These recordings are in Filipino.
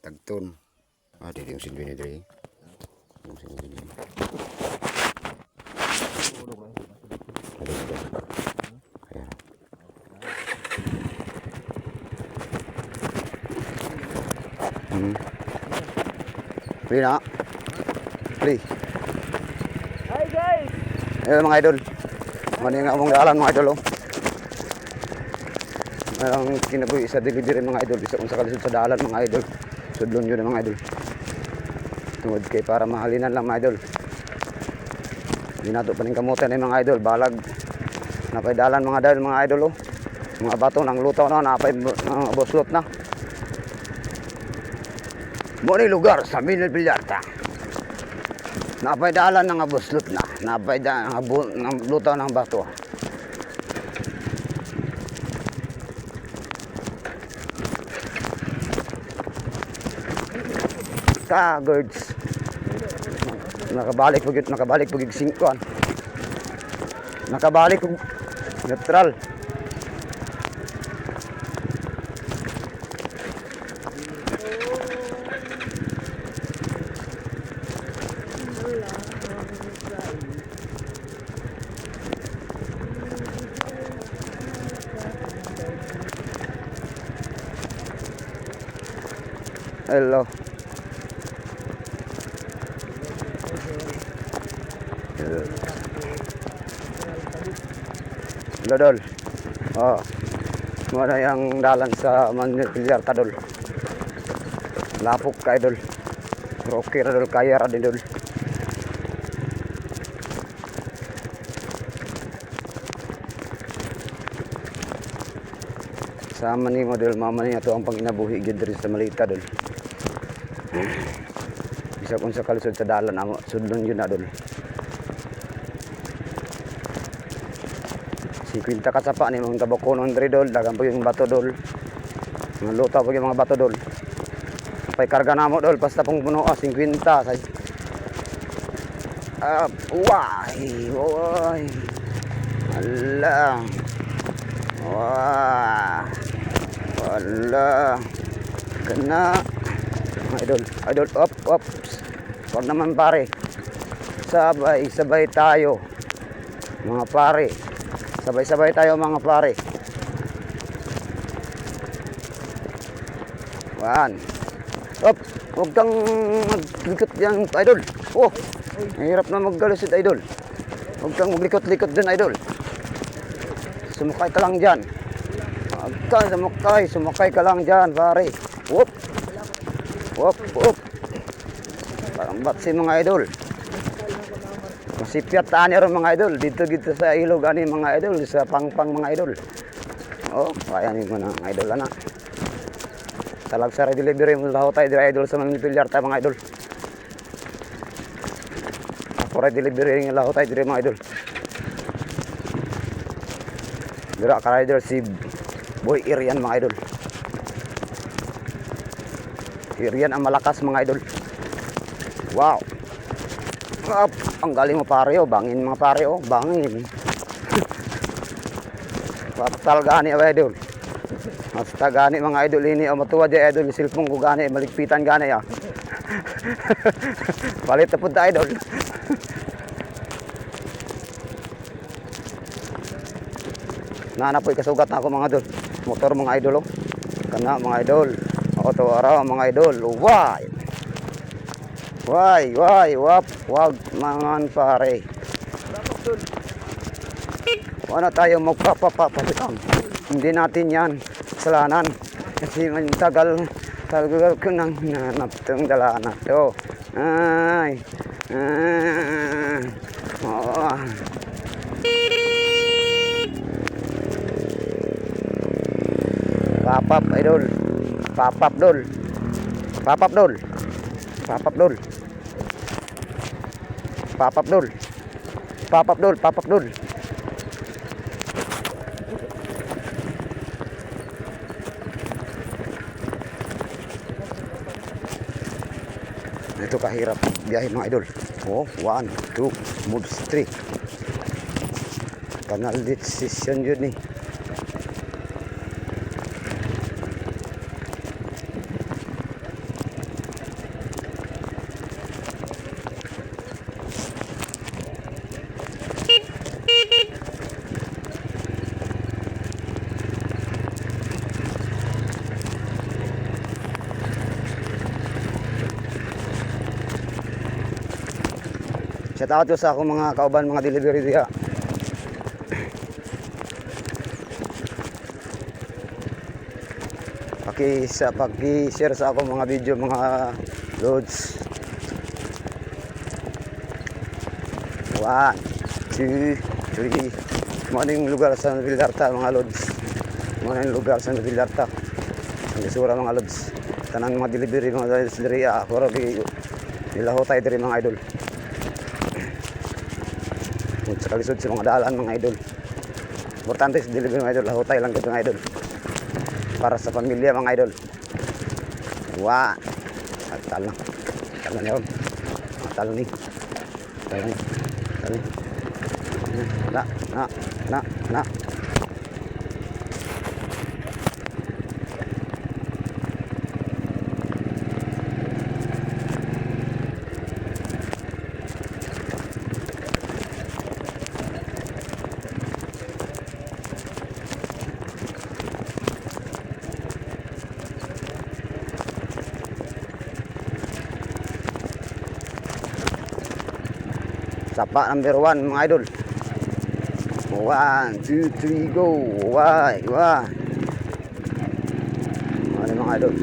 tagton. Dili yung silbi ni Dre. Yung silbi ni. Kaya. Pre na. Pre. Hi guys! Ayan mga idol. Mani nga among daalan mga idol. Ang kinabuhi sa delivery mga idol. Isa kung sa kalisod sa daalan mga idol. Sudlon yun mga idol. Tungod kay para mahalinan lang mga idol. Binato pa ning kamutan ni mga idol. Balag. Napay dalan mga idol mga idol. Mga bato ng lutaw na. Napay boslot na. Muni lugar sa Minil Villarta. Napay dalan ng boslot na. Napay dalan ng lutaw ng bato. Girds. Nakabalik pag 5 an. Nakabalik pag neutral. Hello. Dol. Oh. Muna yung dalan sa Minil Villarta dol. Lapok kay dol. Okay ra dol, kaya ra din dol. Sama ni mo dol, mama niya to ang panginabuhi gid diri sa Malita dol. Bisa kung sa kalisod sa dalan amo sudlon yun na dol. 50 kasapa ni mga tabakonon diri dol, dagan po yung bato dol. Mga luta po yung mga bato dol. Pay karga namo dol basta pong puno 50 say. Why. Allah. Wah. Wala. Kena. Idol, up. Wag naman pare. Sabay tayo. Mga pare. Sabay tayo mga pare. Wan. Up. Huwag kang maglikot yan, idol. Oh, mahirap na maggalusid, idol. Huwag kang maglikot-likot din, idol. Sumakay ka lang dyan. Sumakay ka lang dyan, pare. Whoop. Parang batsi mga idol. Masipyat taan niya rin mga idol. Dito sa ilog ani mga idol. Sa pangpang mga idol. Oh, kaya niyo mo na mga idol na. Talag sa delivery mo laho tayo dire idol sa Minil Villarta mga idol. Ako delivery ng laho tayo dire mga idol. Dira ka idol si Boy Irian mga idol. Irian ang malakas mga idol. Wow. Ang galing mo pare oh, bangin mga pare oh, bangin. Patal gani ba idol? Basta gani mga idol ini o matuwa di idol silpong ko gani maligpitan gani ya. Palit na punta idol. Nanapoy kasugat na ako mga idol. Motor mga idol oh. Kana mga idol. Auto ara mga idol. Wag mangan pare. Wala tayo magpapapapapitang. Hindi natin yan kasalanan. Kasi tagal ko nang nanap itong dala na ito. Papap idol. Papap dol. Ito kahirap biyahe mga idol. Oh, 1, 2, moves 3. Kanal decision yun eh. Shout out yo sa akong mga kauban, mga delivery diha. Paki-share sa akong mga video, mga loads. 1, 2, 3. Mo yung lugar sa Villarta mga loads. Mo yung lugar sa Villarta. Ang isura mga loads. Tanang mga delivery mga delivery ako nilaho tayo diri mga idol. Sa kalisod sa mga daalan mga idol. Importante sa delivery mga idol, laho tayo lang dito mga idol. Para sa pamilya mga idol. Wah, tal na. Tal na yun. Tal ni. Tal ni. Tal ni. Na. Sapa number 1 mga idol. 1, 2, 3, go. Wah. Ano mga idol?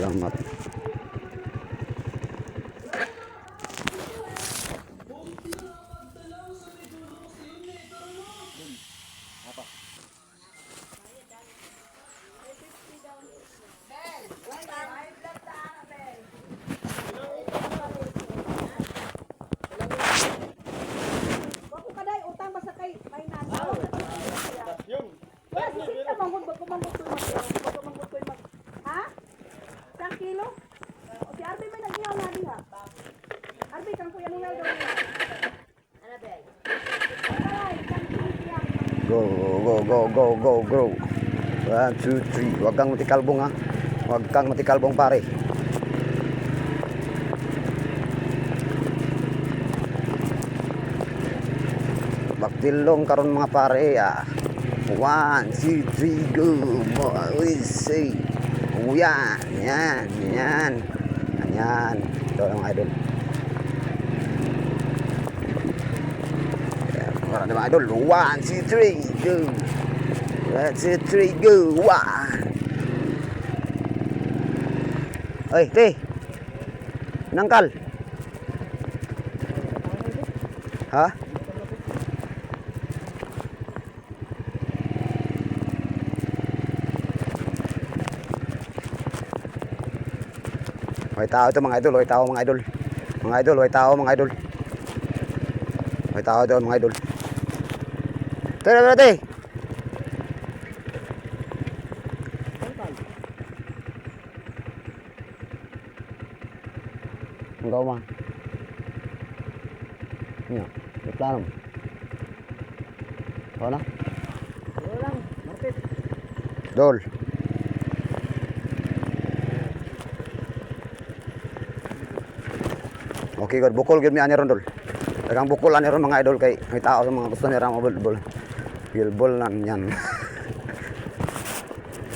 Selamat. Kilo? O si Arby may nag-ihaw na diha. Arby, kang kuya niya daw. Annabel. Go. 1, 2, 3. Huwag kang matikalbong ha. Huwag kang matikalbong pare. Baktilong karon mga pare ah. 1, 2, 3, go. We say. Yan. Ito ang idol. Para mga idol. 1, 2, 3, go. 1, 2, 3, go. 1. Oy, te. Nangkal. Ha? May tao ito mga idol, may tao mga idol. Mga idol, may tao mga idol. May tao doon mga idol. Tara. Ang gawa mo. Ano? May plano mo. Ano? Wala lang, Martes. Dol. Okay, good. Bukol gyud mi ani ron dol. Dagang bukol ani ron mga idol kay may tao sa mga gusto nila mabul-bul. Bilbol nan yan.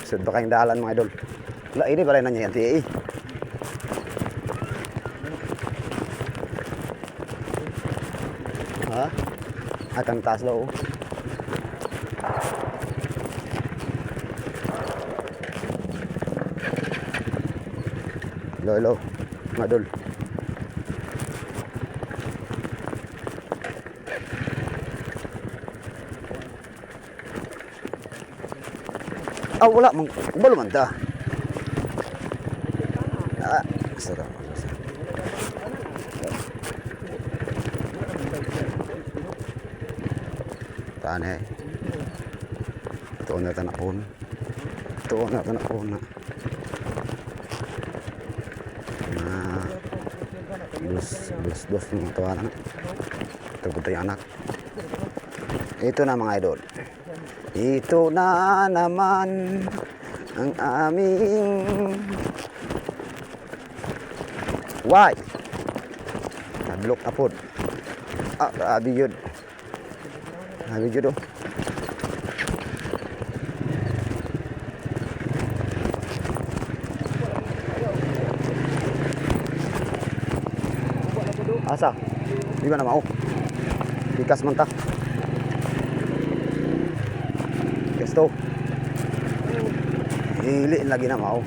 Sud ba kayong dalan mga idol. Wala ini balay na niya yan tiye. Ha? Atang taas daw. Hello, mga idol. Wala mang ubalo man ta. Sarap. Tane. Tuon na tanakon. dos yung tawanan. Ito yung anak. Ito na mga idol. Ito na naman ang aming why? Tablok apod. Grabe yun. Grabe yun oh. Asa? Di ba na mao? Bikas man ta. Gusto. Hili lagi na mao.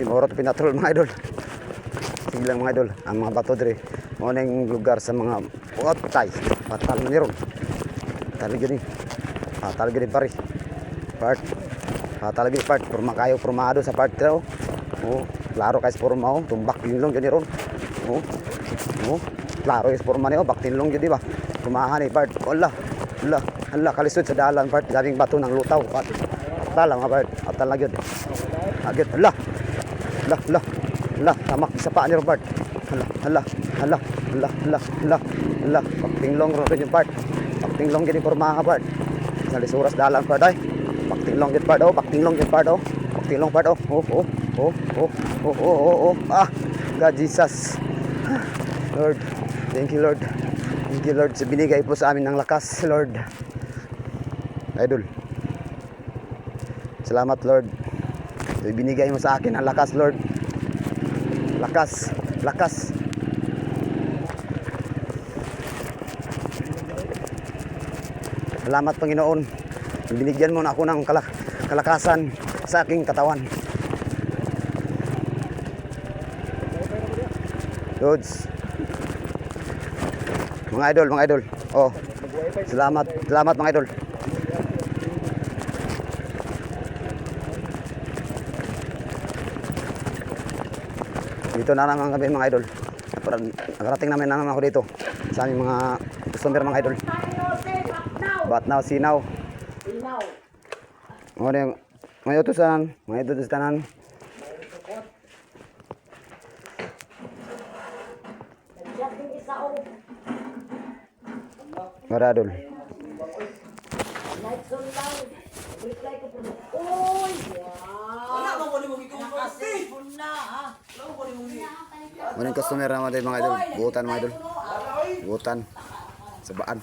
Timorot pinatrol mga idol. Sige lang mga idol. Ang mga bato dire. Muna yung lugar sa mga otay. Patal na niron. Patal gini. Patal gini pare. Part. Patal gini part. Purma kayo purmado sa part daw. Oh, klaro kay purma oh. Tumbak yun lang gini ron. Oh. Oh. Klaro kay purma niyo. Baktin lang gini ba. Pumahan ni part. Allah kalisod sa dalan part. Daming bato ng lutaw. Patal mga part. Patal na gyud. Agad. Allah. Tamak sa paa ni Robert. Hala. Paktinglong rin yung part. Paktinglong gini porma ka part. Sa lisuras dalan part ay. Paktinglong gini part oh. Paktinglong part oh. God Jesus. Lord. Thank you Lord. Thank you Lord sa binigay po sa amin ng lakas Lord. Idol. Salamat Lord. So, binigay mo sa akin ang lakas Lord. Lakas. Salamat Panginoon. Binigyan mo na ako ng kalakasan sa aking katawan. Lods. Mga idol. Oh. Salamat mga idol. Dito na naman kami mga idol. Nakarating namin na naman ako dito sa aming mga customer mga idol. But now, see now. Mga utusan, tanan. Mga idol. Mga customer naman tayo mga idol. Buutan mga idol. Buutan. Sabaan.